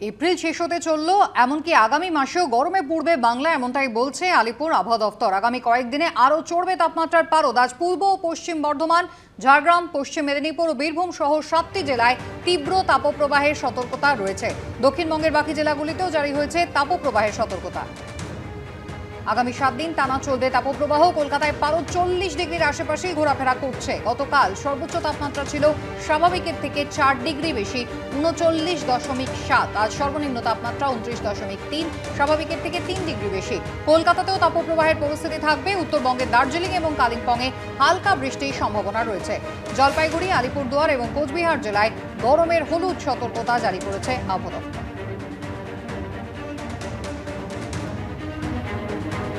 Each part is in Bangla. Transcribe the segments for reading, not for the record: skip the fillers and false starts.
এপ্রিল শেষ হতে চলল, এমনকি আগামী মাসেও গরমে পড়বে বাংলা, এমনটাই বলছে আলিপুর আবহাওয়া দফতর। আগামী কয়েকদিনে আরও চড়বে তাপমাত্রার পারদ। আজ পূর্ব ও পশ্চিম বর্ধমান, ঝাড়গ্রাম, পশ্চিম মেদিনীপুর ও বীরভূম সহ 7টি জেলায় তীব্র তাপপ্রবাহের সতর্কতা রয়েছে। দক্ষিণবঙ্গের বাকি জেলাগুলিতেও জারি হয়েছে তাপপ্রবাহের সতর্কতা। আগামী 7 দিন টানা চলবে তাপপ্রবাহ। কলকাতায় পারদ 40 ডিগ্রির আশেপাশেই ঘোরাফেরা করছে। গতকাল সর্বোচ্চ তাপমাত্রা ছিল স্বাভাবিকের থেকে 4 ডিগ্রি বেশি, 39.7। আজ সর্বনিম্ন তাপমাত্রা 29.3, স্বাভাবিকের থেকে 3 ডিগ্রি বেশি। কলকাতাতেও তাপপ্রবাহের পরিস্থিতি থাকবে। উত্তরবঙ্গের দার্জিলিং এবং কালিম্পংয়ে হালকা বৃষ্টির সম্ভাবনা রয়েছে। জলপাইগুড়ি, আলিপুরদুয়ার এবং কোচবিহার জেলায় গরমের হলুদ সতর্কতা জারি করেছে আবহাওয়া দফতর।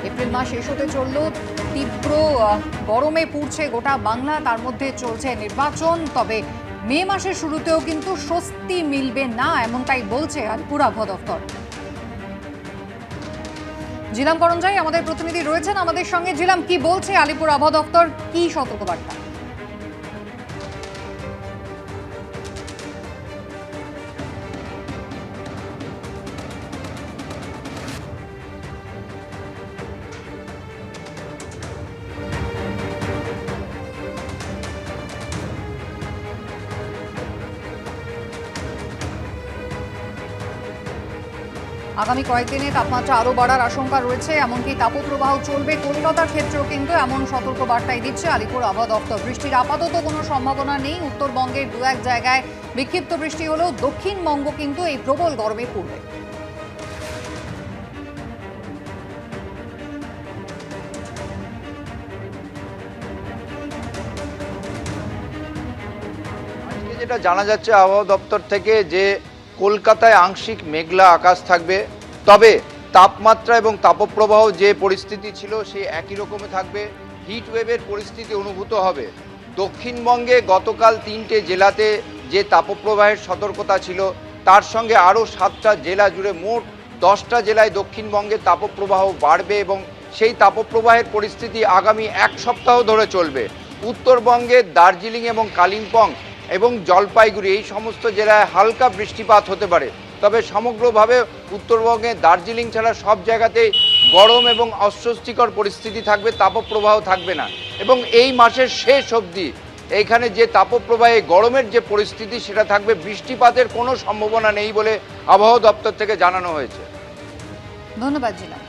এপ্রিল মাস শেষ হতে চলল, তীব্র গরমে পুড়ছে গোটা বাংলা। তার মধ্যে চলছে নির্বাচন। তবে মে মাসের শুরুতেও কিন্তু স্বস্তি মিলবে না, এমনটাই বলছে আলিপুর আবহাওয়া দফতর। জিলাম করঞ্জাই আমাদের প্রতিনিধি রয়েছেন আমাদের সঙ্গে। জিলাম, কি বলছে আলিপুর আবহাওয়া দফতর, কি সতর্কবার্তা? আগামী কয়েকদিনে তাপমাত্রা আরও বাড়ার আশঙ্কা রয়েছে, এমনকি তাপপ্রবাহ চলবে। কলকাতার ক্ষেত্রেও কিন্তু এমন সতর্ক বার্তাই দিচ্ছে আলিপুর আবহাওয়া দপ্তর। বৃষ্টির আপাতত কোনো সম্ভাবনা নেই। উত্তরবঙ্গের দু এক জায়গায় বিক্ষিপ্ত বৃষ্টি হলেও দক্ষিণবঙ্গ কিন্তু এই প্রবল গরমে পড়বে। আজকে যেটা জানা যাচ্ছে আবহাওয়া দপ্তর থেকে, যে কলকাতায় আংশিক মেঘলা আকাশ থাকবে, তবে তাপমাত্রা এবং তাপপ্রবাহ যে পরিস্থিতি ছিল সে একই রকমই থাকবে। হিট ওয়েভের পরিস্থিতি অনুভূত হবে। দক্ষিণবঙ্গে গতকাল 3টে জেলাতে যে তাপপ্রবাহের সতর্কতা ছিল, তার সঙ্গে আরও 7টা জেলা জুড়ে মোট 10টা জেলায় দক্ষিণবঙ্গে তাপপ্রবাহ বাড়বে এবং সেই তাপপ্রবাহের পরিস্থিতি আগামী 1 সপ্তাহ ধরে চলবে। উত্তরবঙ্গের দার্জিলিং এবং কালিম্পং এবং জলপাইগুড়ি এই সমস্ত জেলায় হালকা বৃষ্টিপাত হতে পারে। তবে সমগ্রভাবে উত্তরবঙ্গে দার্জিলিং ছাড়া সব জায়গাতেই গরম এবং অস্বস্তিকর পরিস্থিতি থাকবে, তাপপ্রবাহ থাকবে না। এবং এই মাসের শেষ অবধি এইখানে যে তাপপ্রবাহে গরমের যে পরিস্থিতি সেটা থাকবে। বৃষ্টিপাতের কোনো সম্ভাবনা নেই বলে আবহাওয়া দপ্তর থেকে জানানো হয়েছে। ধন্যবাদ জিলাম।